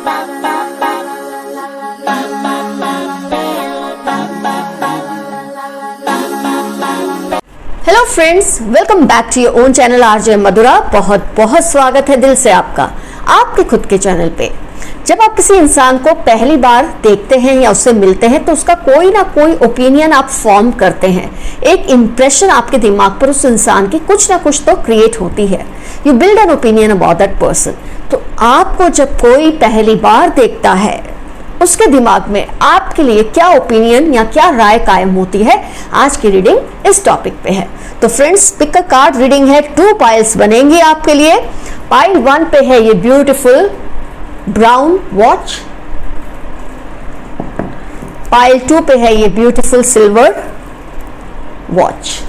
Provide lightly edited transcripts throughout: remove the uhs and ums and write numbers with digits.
Hello friends, welcome back to your own channel RJ Madhura. बहुत बहुत स्वागत है दिल से आपका आपके खुद के चैनल पे। जब आप किसी इंसान को पहली बार देखते हैं या उससे मिलते हैं तो उसका कोई ना कोई ओपिनियन आप फॉर्म करते हैं। एक इंप्रेशन आपके दिमाग पर उस इंसान की कुछ ना कुछ तो क्रिएट होती है। You build an opinion about that person. तो आपको जब कोई पहली बार देखता है उसके दिमाग में आपके लिए क्या ओपिनियन या क्या राय कायम होती है, आज की रीडिंग इस टॉपिक पे है। तो friends, pick a card reading है। 2 पाइल्स बनेंगी आपके लिए। पाइल 1 पे है ये ब्यूटीफुल ब्राउन वॉच। पाइल 2 पे है ये beautiful silver watch.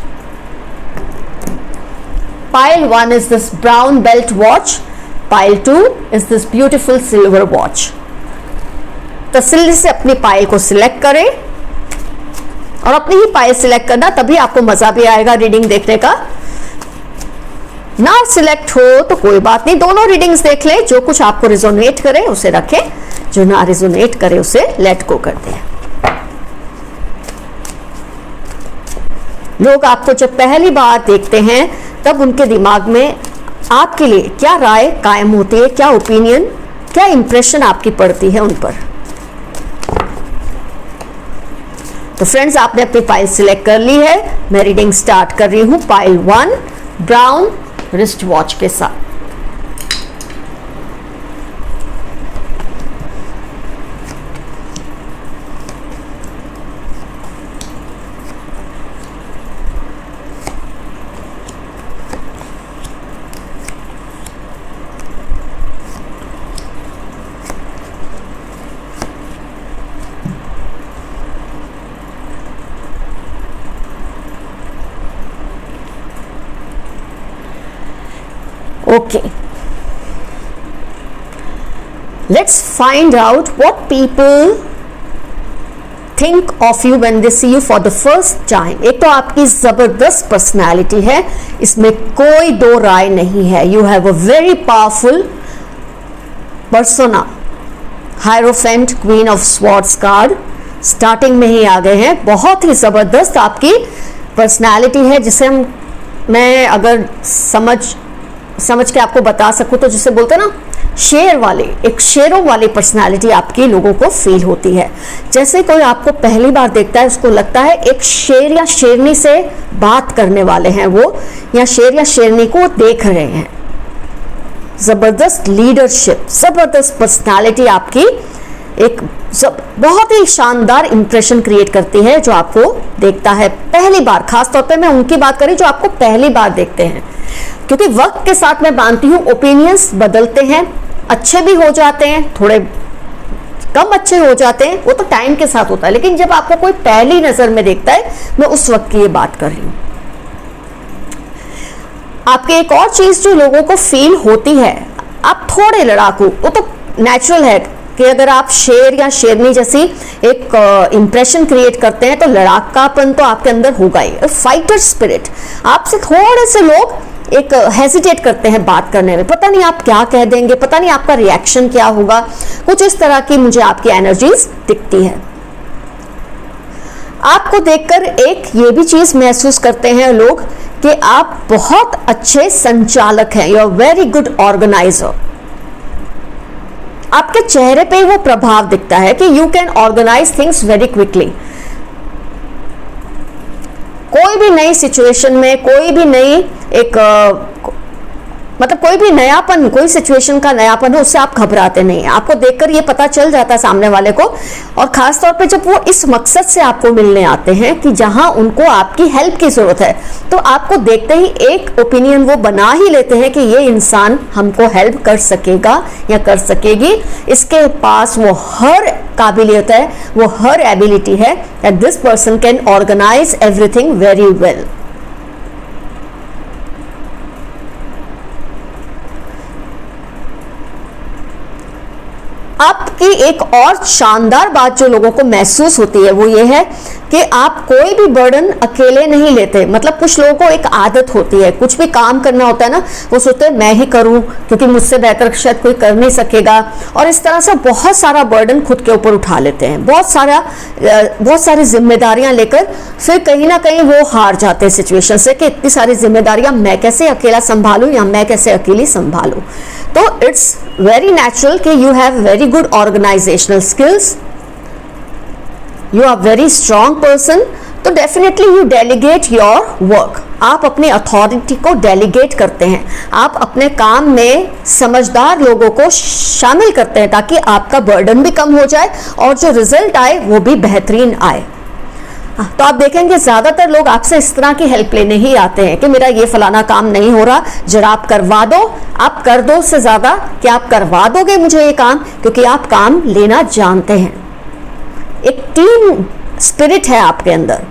Pile 1 is this brown belt watch. Pile 2 is this beautiful silver watch. तसल्ली से अपनी पाइल को सिलेक्ट करें और अपनी ही पाइल सिलेक्ट करना, तभी आपको मजा भी आएगा रीडिंग देखने का। ना सिलेक्ट हो तो कोई बात नहीं, दोनों रीडिंग्स देख लें। जो कुछ आपको रिजोनेट करे उसे रखें, जो ना रिजोनेट करे उसे लेट गो कर दें। लोग आपको जब पहली बार देखते हैं तब उनके दिमाग में आपके लिए क्या राय कायम होती है, क्या ओपिनियन, क्या इंप्रेशन आपकी पड़ती है उन पर। तो फ्रेंड्स, आपने अपनी पाइल सिलेक्ट कर ली है। मैं रीडिंग स्टार्ट कर रही हूं पाइल 1 ब्राउन रिस्ट वॉच के साथ। Okay, let's find out what people think of you when they see you for the first time. एक तो आपकी जबरदस्त पर्सनालिटी है, इसमें कोई दो राय नहीं है। You have a very powerful persona. Hierophant queen of swords card starting में ही आ गए हैं। बहुत ही जबरदस्त आपकी पर्सनालिटी है, जिसे मैं अगर समझ के आपको बता सकूं तो जिसे बोलते हैं ना शेर वाले, एक शेरों वाली पर्सनालिटी आपकी लोगों को फील होती है। जैसे कोई आपको पहली बार देखता है उसको लगता है एक शेर या शेरनी से बात करने वाले हैं वो, या शेर या शेरनी को देख रहे हैं। जबरदस्त लीडरशिप, जबरदस्त पर्सनालिटी आपकी एक बहुत ही शानदार इंप्रेशन क्रिएट करती है जो आपको देखता है पहली बार। खास तौर पे मैं उनकी बात करी जो आपको पहली बार देखते हैं, क्योंकि वक्त के साथ मैं मानती हूँ ओपिनियंस बदलते हैं, अच्छे भी हो जाते हैं, थोड़े कम अच्छे हो जाते हैं, वो तो टाइम के साथ होता है। लेकिन जब आपको कोई पहली नजर में देखता है, मैं उस वक्त की ये बात कर रही हूँ। आपकी एक और चीज जो लोगों को फील होती है, आप थोड़े लड़ाकू, वो तो नेचुरल है कि अगर आप शेर या शेरनी जैसी एक इंप्रेशन क्रिएट करते हैं तो लड़ाकापन तो आपके अंदर होगा ही। फाइटर स्पिरिट, आपसे थोड़े से लोग एक हेजिटेट करते हैं बात करने में, पता नहीं आप क्या कह देंगे, पता नहीं आपका रिएक्शन क्या होगा। कुछ इस तरह की मुझे आपकी एनर्जीज दिखती है। आपको देखकर एक ये भी चीज महसूस करते हैं लोग कि आप बहुत अच्छे संचालक हैं। You are very good organiser. आपके चेहरे पे वो प्रभाव दिखता है कि you can organise things very quickly. कोई भी नई सिचुएशन में, कोई भी नई मतलब कोई भी नयापन, कोई सिचुएशन का नयापन हो, उससे आप घबराते नहीं हैं। आपको देखकर ये पता चल जाता है सामने वाले को, और खास तौर पे जब वो इस मकसद से आपको मिलने आते हैं कि जहां उनको आपकी हेल्प की जरूरत है, तो आपको देखते ही एक ओपिनियन वो बना ही लेते हैं कि ये इंसान हमको हेल्प कर सकेगा या कर सकेगी। इसके पास वो हर काबिलियत है, वो हर एबिलिटी है that this person can organise everything very well. आपकी एक और शानदार बात जो लोगों को महसूस होती है वो ये है कि आप कोई भी बर्डन अकेले नहीं लेते। मतलब कुछ लोगों को एक आदत होती है, कुछ भी काम करना होता है ना, वो सोचते हैं मैं ही करूं क्योंकि मुझसे बेहतर शायद कोई कर नहीं सकेगा, और इस तरह से बहुत सारा बर्डन खुद के ऊपर उठा लेते हैं, बहुत सारी जिम्मेदारियां लेकर फिर कहीं ना कहीं वो हार जाते हैं सिचुएशन से कि इतनी सारी जिम्मेदारियां मैं कैसे अकेला संभालूं या मैं कैसे अकेली संभालूं। तो इट्स वेरी नेचुरल कि you have very good organisational skills, you are very strong person, तो definitely you delegate your work. आप अपनी अथॉरिटी को डेलीगेट करते हैं, आप अपने काम में समझदार लोगों को शामिल करते हैं ताकि आपका बर्डन भी कम हो जाए और जो रिजल्ट आए वो भी बेहतरीन आए। तो आप देखेंगे ज्यादातर लोग आपसे इस तरह की हेल्प लेने ही आते हैं कि मेरा ये फलाना काम नहीं हो रहा, जरा आप करवा दो। आप कर दो से ज्यादा कि आप करवा दोगे मुझे ये काम, क्योंकि आप काम लेना जानते हैं। एक टीम स्पिरिट है आपके अंदर।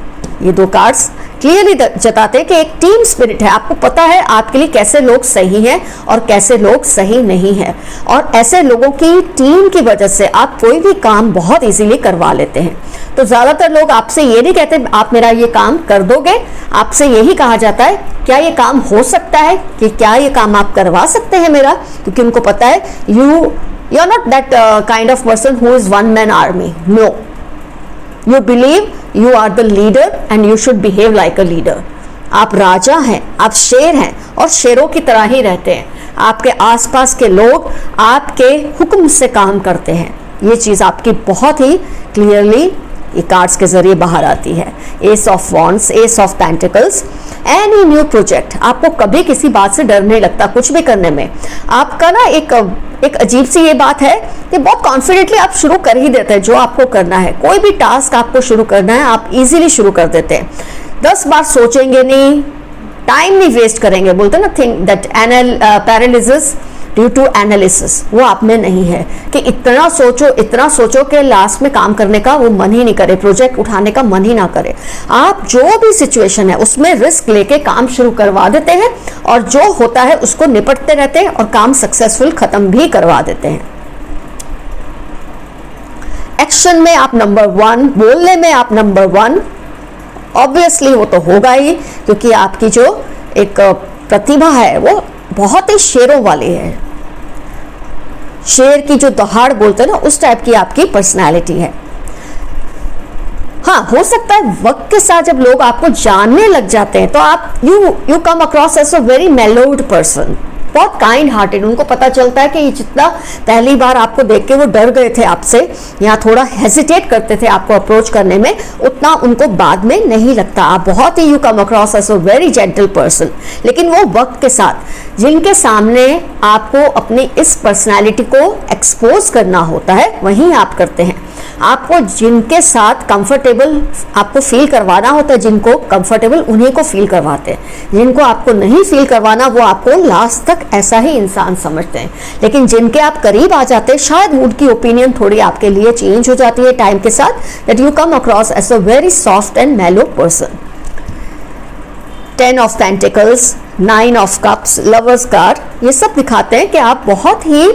ये दो कार्ड्स क्लियरली जताते हैं कि एक टीम स्पिरिट है। आपको पता है आपके लिए कैसे लोग सही हैं और कैसे लोग सही नहीं हैं, और ऐसे लोगों की टीम की वजह से आप कोई भी काम बहुत इजीली करवा लेते हैं। तो ज्यादातर लोग आपसे ये नहीं कहते आप मेरा ये काम कर दोगे, आपसे यही कहा जाता है क्या ये काम हो सकता है, कि क्या ये काम आप करवा सकते हैं मेरा, क्योंकि उनको पता है you are not that kind of person who is one man army. No, you believe you are the leader and you should behave like a leader। आप राजा हैं, आप शेर हैं और शेरों की तरह ही रहते हैं। आपके आसपास के लोग आपके हुक्म से काम करते हैं। ये चीज आपकी बहुत ही क्लियरली ये कार्ड्स के जरिए बाहर आती है। S of wands, S of pentacles, any new project, आपको कभी किसी बात से डर नहीं लगता कुछ भी करने में। आपका ना एक अजीब सी ये बात है कि बहुत कॉन्फिडेंटली आप शुरू कर ही देते हैं जो आपको करना है। कोई भी टास्क आपको शुरू करना है आप इजीली शुरू कर देते हैं, 10 बार सोचेंगे नहीं, टाइम नहीं वेस्ट करेंगे। बोलते हैं ना think that paralysis due to analysis, वो आप में नहीं है कि इतना सोचो कि लास्ट में काम करने का वो मन ही नहीं करे, प्रोजेक्ट उठाने का मन ही ना करे। आप जो भी सिचुएशन है उसमें रिस्क लेके काम शुरू करवा देते हैं और जो होता है उसको निपटते रहते हैं और काम सक्सेसफुल खत्म भी करवा देते हैं। एक्शन में आप नंबर 1, बोलने में आप नंबर 1, ऑब्वियसली वो तो होगा ही क्योंकि आपकी जो एक प्रतिभा है वो बहुत ही शेरों वाली है। शेर की जो दहाड़ बोलते हैं ना उस टाइप की आपकी पर्सनालिटी है। हाँ, हो सकता है वक्त के साथ जब लोग आपको जानने लग जाते हैं तो आप you come across as a very mellowed person, बहुत काइंड हार्टेड। उनको पता चलता है कि ये जितना पहली बार आपको देख के वो डर गए थे आपसे या थोड़ा हेजिटेट करते थे आपको अप्रोच करने में, उतना उनको बाद में नहीं लगता। आप बहुत ही you come across as a very gentle person. लेकिन वो वक्त के साथ जिनके सामने आपको अपनी इस पर्सनैलिटी को एक्सपोज करना होता है वहीं आप करते हैं। आपको जिनके साथ कंफर्टेबल आपको फील करवाना होता है, जिनको कंफर्टेबल उन्हीं को फील करवाते हैं। जिनको आपको नहीं फील करवाना वो आपको लास्ट तक ऐसा ही इंसान समझते हैं। लेकिन जिनके आप करीब आ जाते हैं शायद उनकी ओपिनियन थोड़ी आपके लिए चेंज हो जाती है टाइम के साथ, that you come across as a very soft and mellow person. 10 of pentacles, 9 of cups, lovers card, ये सब दिखाते हैं कि आप बहुत ही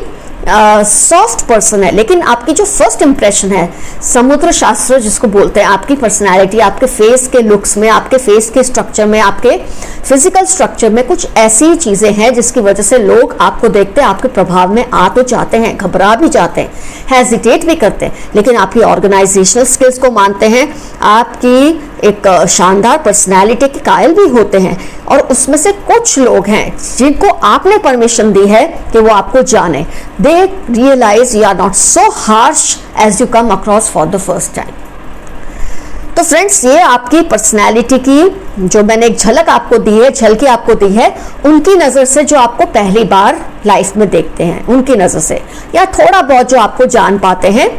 सॉफ्ट पर्सन है। लेकिन आपकी जो फर्स्ट इंप्रेशन है, समुद्र शास्त्र जिसको बोलते हैं, आपकी पर्सनालिटी, आपके फेस के लुक्स में, आपके फेस के स्ट्रक्चर में, आपके फिजिकल स्ट्रक्चर में कुछ ऐसी चीजें हैं जिसकी वजह से लोग आपको देखते हैं, आपके प्रभाव में आ तो जाते हैं, घबरा भी जाते हैं, हेजिटेट भी करते हैं, लेकिन आपकी ऑर्गेनाइजेशनल स्किल्स को मानते हैं, आपकी एक शानदार पर्सनैलिटी के कायल भी होते हैं। और उसमें से कुछ लोग हैं जिनको आपने परमिशन दी है कि वो आपको जाने। They realise you are not so harsh as you come across for the first time. तो फ्रेंड्स, ये आपकी पर्सनैलिटी की जो मैंने एक झलक आपको दी है, झलकी आपको दी है, उनकी नज़र से जो आपको पहली बार लाइफ में देखते हैं, उनकी नज़र से, या थोड़ा बहुत जो आपको जान पाते हैं,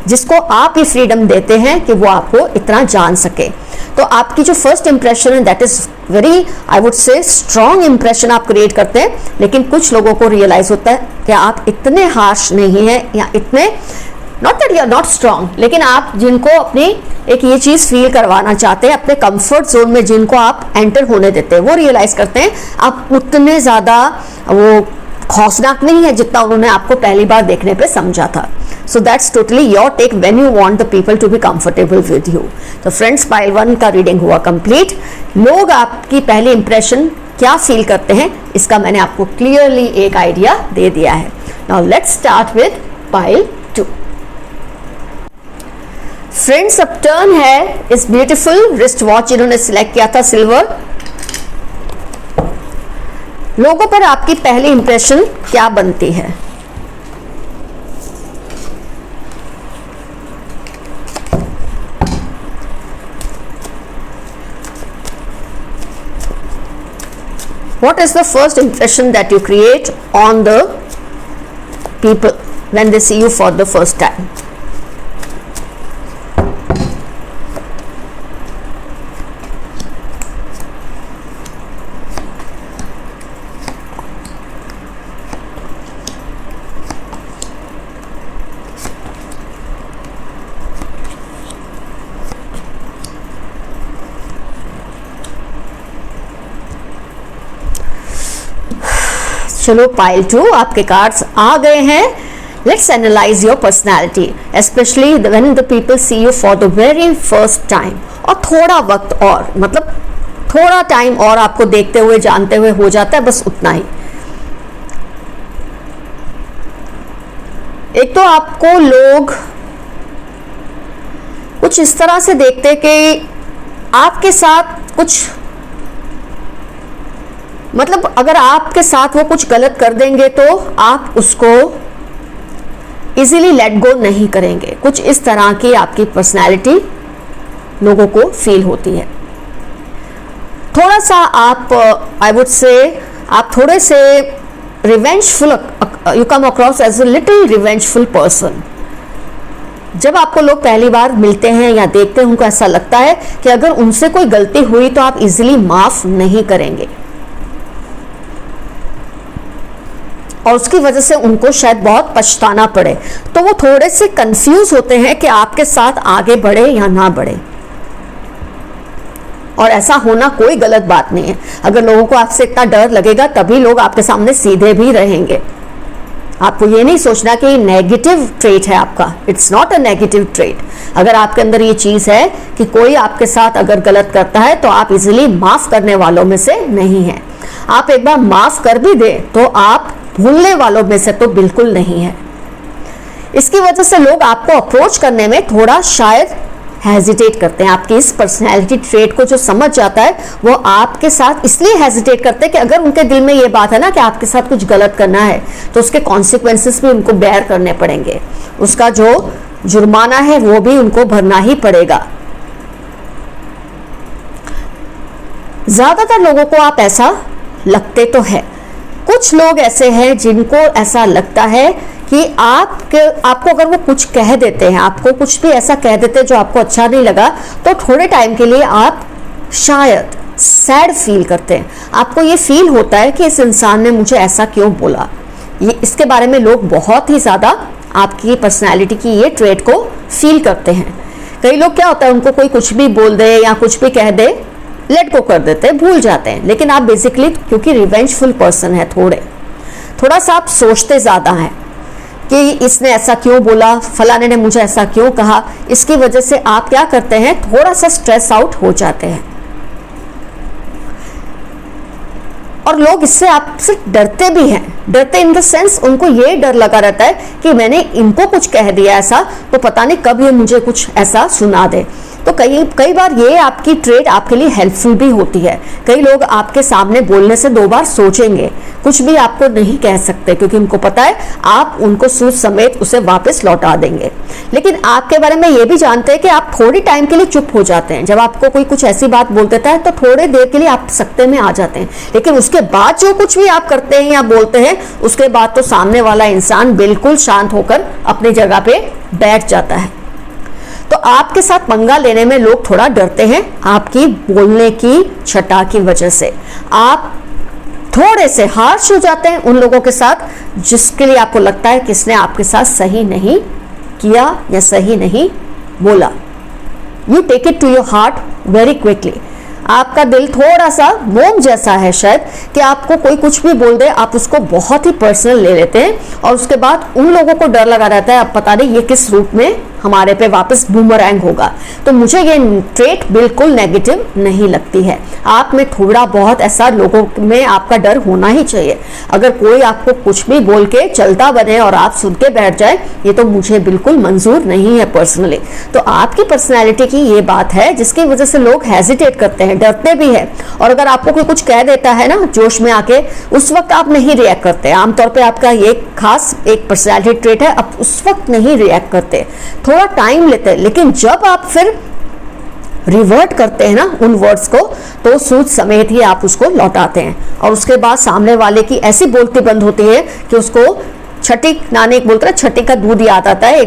जिसको आप ही फ्रीडम देते हैं कि वो आपको इतना जान सके। तो आपकी जो फर्स्ट इंप्रेशन है that is very, I would say, strong impression आप क्रिएट करते हैं। लेकिन कुछ लोगों को रियलाइज होता है कि आप इतने हार्श नहीं हैं या इतने, not that you are not strong, लेकिन आप जिनको अपनी एक ये चीज फील करवाना चाहते हैं, अपने कंफर्ट जोन में जिनको आप एंटर होने देते हैं, वो रियलाइज करते हैं आप उतने ज्यादा वो खौफनाक नहीं है जितना उन्होंने आपको पहली बार देखने पे समझा था। So that's totally your take when you want the people to be comfortable with you. तो फ्रेंड्स, पाइल 1 का रीडिंग हुआ कंप्लीट। लोग आपकी पहली इंप्रेशन क्या फील करते हैं इसका मैंने आपको क्लियरली एक आइडिया दे दिया है। Now let's start with pile 2। Friends, अब टर्न है इस ब्यूटीफुल रिस्ट वॉच इन्होंने सिलेक्ट किया था सिल्वर। लोगों पर आपकी पहली इंप्रेशन क्या बनती है? What is the first impression that you create on the people when they see you for the first time? चलो, पाइल 2 आपके कार्ड्स आ गए हैं। Let's analyse your personality, specially when the people see you for the very first time. और थोड़ा वक्त और, मतलब थोड़ा टाइम और आपको देखते हुए जानते हुए हो जाता है, बस उतना ही। एक तो आपको लोग कुछ इस तरह से देखते कि आपके साथ कुछ, मतलब अगर आपके साथ वो कुछ गलत कर देंगे तो आप उसको इजीली लेट गो नहीं करेंगे। कुछ इस तरह की आपकी पर्सनैलिटी लोगों को फील होती है। थोड़ा सा आप, आई वुड से, आप थोड़े से revengeful, you come across as a little revengeful person. जब आपको लोग पहली बार मिलते हैं या देखते हैं, उनको ऐसा लगता है कि अगर उनसे कोई गलती हुई तो आप इजीली माफ नहीं करेंगे, और उसकी वजह से उनको शायद बहुत पछताना पड़े। तो वो थोड़े से कंफ्यूज होते हैं कि आपके साथ आगे बढ़े या ना बढ़े। और ऐसा होना कोई गलत बात नहीं है। अगर लोगों को आपसे इतना डर लगेगा तभी लोग आपके सामने सीधे भी रहेंगे। आपको ये नहीं सोचना कि नेगेटिव ट्रेट है आपका, it's not a negative trait. अगर आपके अंदर ये चीज है कि कोई आपके साथ अगर गलत करता है तो आप इजीली माफ करने वालों में से नहीं है। आप एक बार माफ कर भी दे तो आप भूलने वालों में से तो बिल्कुल नहीं है। इसकी वजह से लोग आपको अप्रोच करने में थोड़ा शायद हेजिटेट करते हैं। आपकी इस पर्सनैलिटी ट्रेट को जो समझ जाता है वो आपके साथ इसलिए हेजिटेट करते हैं कि अगर उनके दिल में ये बात है ना कि आपके साथ कुछ गलत करना है तो उसके कॉन्सिक्वेंसेस भी उनको बेयर करने पड़ेंगे, उसका जो जुर्माना है वो भी उनको भरना ही पड़ेगा। ज्यादातर लोगों को आप ऐसा लगते तो है। कुछ लोग ऐसे हैं जिनको ऐसा लगता है कि आपको अगर वो कुछ कह देते हैं, आपको कुछ भी ऐसा कह देते हैं जो आपको अच्छा नहीं लगा, तो थोड़े टाइम के लिए आप शायद सैड फील करते हैं। आपको ये फील होता है कि इस इंसान ने मुझे ऐसा क्यों बोला। ये इसके बारे में लोग बहुत ही ज़्यादा आपकी पर्सनैलिटी की ये ट्रेट को फील करते हैं। कई लोग क्या होता है, उनको कोई कुछ भी बोल दे या कुछ भी कह दे, लेट गो कर देते हैं, भूल जाते हैं। लेकिन आप बेसिकली क्योंकि रिवेंजफुल पर्सन है, थोड़ा सा आप सोचते ज़्यादा हैं कि इसने ऐसा क्यों बोला, फलाने ने मुझे ऐसा क्यों कहा। इसकी वजह से आप क्या करते हैं, थोड़ा सा स्ट्रेस आउट हो जाते हैं। और लोग इससे आपसे डरते भी हैं। डरते इन द सेंस, उनको ये डर लगा रहता है कि मैंने इनको कुछ कह दिया ऐसा, तो पता नहीं कब ये मुझे कुछ ऐसा सुना दे। तो कई बार ये आपकी ट्रेट आपके लिए हेल्पफुल भी होती है। कई लोग आपके सामने बोलने से 2 बार सोचेंगे, कुछ भी आपको नहीं कह सकते, क्योंकि उनको पता है आप उनको सूद समेत उसे वापस लौटा देंगे। लेकिन आपके बारे में ये भी जानते हैं कि आप थोड़ी टाइम के लिए चुप हो जाते हैं। जब आपको कोई कुछ ऐसी बात बोल देता है तो थोड़े देर के लिए आप सकते में आ जाते हैं, लेकिन उसके बाद जो कुछ भी आप करते हैं या बोलते हैं, उसके बाद तो सामने वाला इंसान बिल्कुल शांत होकर अपनी जगह पे बैठ जाता है। तो आपके साथ पंगा लेने में लोग थोड़ा डरते हैं आपकी बोलने की छटा की वजह से। आप थोड़े से हार्श हो जाते हैं उन लोगों के साथ जिसके लिए आपको लगता है कि इसने आपके साथ सही नहीं किया या सही नहीं बोला। You take it to your heart very quickly. आपका दिल थोड़ा सा मोम जैसा है शायद, कि आपको कोई कुछ भी बोल दे आप उसको बहुत ही पर्सनल ले लेते हैं, और उसके बाद उन लोगों को डर लगा रहता है अब पता नहीं ये किस रूप में हमारे पे वापस बूमरैंग होगा। तो मुझे ये ट्रेट बिल्कुल नेगेटिव नहीं लगती है। आप में थोड़ा बहुत ऐसा लोगों में आपका डर होना ही चाहिए। अगर कोई आपको कुछ भी बोल के चलता बने और आप सुन के बैठ जाए, ये तो मुझे बिल्कुल मंजूर नहीं है पर्सनली। तो आपकी पर्सनैलिटी की ये बात है जिसकी वजह से लोग हेजिटेट करते हैं, डरते भी है। और अगर आपको कोई कुछ कह देता है ना जोश में आके, उस वक्त आप नहीं रिएक्ट करते। आमतौर पे आपका ये खास एक पर्सनैलिटी ट्रेट है, आप उस वक्त नहीं रिएक्ट करते, थोड़ा टाइम लेते हैं। लेकिन जब आप फिर रिवर्ट करते हैं ना उन वर्ड्स को, तो सूद समेत ही आप उसको लौटाते हैं, और उसके बाद सामने वाले की ऐसी बोलती बंद होती है कि उसको छठी, नानी एक बोलते हैं छठी का दूध याद आता है,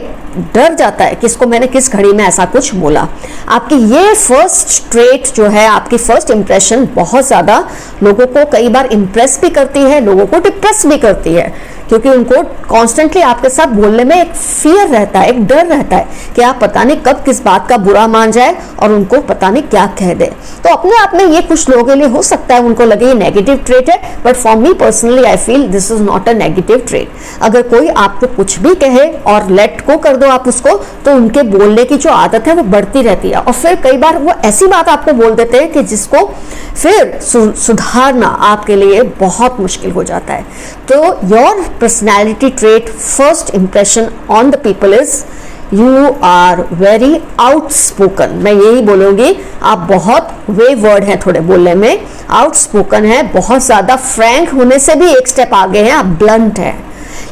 डर जाता है कि इसको मैंने किस घड़ी में ऐसा कुछ बोला। आपकी ये फर्स्ट ट्रेट जो है, आपकी फर्स्ट इंप्रेशन बहुत ज़्यादा लोगों को कई बार इंप्रेस भी करती है, लोगों को डिप्रेस भी करती है, क्योंकि उनको कॉन्स्टेंटली आपके साथ बोलने में एक फियर रहता है, एक डर रहता है कि आप पता नहीं कब किस बात का बुरा मान जाए और उनको पता नहीं क्या कह दे। तो अपने आप में ये कुछ लोगों के लिए हो सकता है उनको लगे ये नेगेटिव ट्रेट है, but for me personally I feel this is not a negative trait. अगर कोई आपको कुछ भी कहे और लेट गो कर दो आप उसको, तो उनके बोलने की जो आदत है वो बढ़ती रहती है, और फिर कई बार वो ऐसी बात आपको बोल देते हैं कि जिसको फिर सुधारना आपके लिए बहुत मुश्किल हो जाता है। तो your personality trait, first impression on the people is you are very outspoken। मैं यही बोलूँगी, आप बहुत wayward हैं थोड़े बोलने में, outspoken है, बहुत ज़्यादा frank होने से भी एक स्टेप आगे हैं, आप blunt हैं।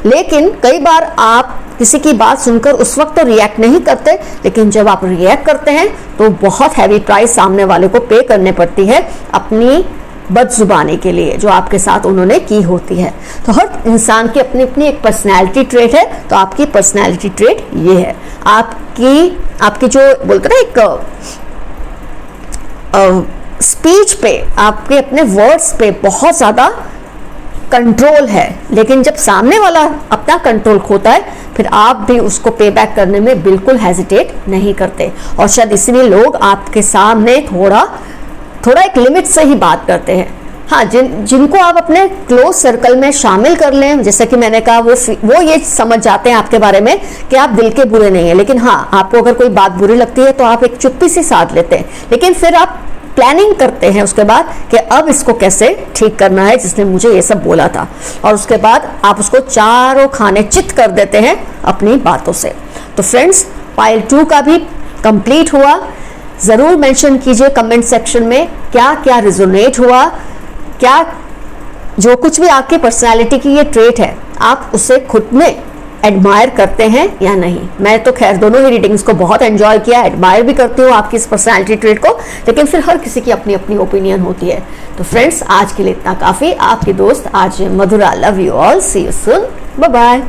लेकिन कई बार आप किसी की बात सुनकर उस वक्त तो रिएक्ट नहीं करते, लेकिन जब आप रिएक्ट करते हैं तो बहुत हैवी प्राइस सामने वाले को पे करने पड़ती है अपनी बदजुबानी के लिए जो आपके साथ उन्होंने की होती है। तो हर इंसान की अपनी अपनी एक पर्सनैलिटी ट्रेट है, तो आपकी पर्सनैलिटी ट्रेट ये है। आपकी जो बोलते ना एक स्पीच पे, आपके अपने वर्ड्स पे बहुत ज़्यादा कंट्रोल है, लेकिन जब सामने वाला अपना कंट्रोल खोता है फिर आप भी उसको पे बैक करने में बिल्कुल हेजिटेट नहीं करते, और शायद इसीलिए लोग आपके सामने थोड़ा एक लिमिट से ही बात करते हैं। हाँ, जिनको आप अपने क्लोज सर्कल में शामिल कर लें, जैसे कि मैंने कहा, वो ये समझ जाते हैं आपके बारे में कि आप दिल के बुरे नहीं हैं, लेकिन हाँ, आपको अगर कोई बात बुरी लगती है तो आप एक चुप्पी से साध लेते हैं, लेकिन फिर आप प्लानिंग करते हैं उसके बाद कि अब इसको कैसे ठीक करना है जिसने मुझे ये सब बोला था, और उसके बाद आप उसको चारों खाने चित कर देते हैं अपनी बातों से। तो फ्रेंड्स, पाइल 2 का भी कंप्लीट हुआ। ज़रूर मेंशन कीजिए कमेंट सेक्शन में क्या क्या रिजोनेट हुआ, क्या जो कुछ भी आपकी पर्सनालिटी की ये ट्रेट है आप उसे खुद में एडमायर करते हैं या नहीं। मैं तो खैर दोनों ही रीडिंग्स को बहुत एंजॉय किया, एडमायर भी करती हूँ आपकी इस पर्सनालिटी ट्रेट को, लेकिन फिर हर किसी की अपनी अपनी ओपिनियन होती है। तो फ्रेंड्स, आज के लिए इतना काफ़ी। आपकी दोस्त आज Madhura, love you all, see you soon, bye bye.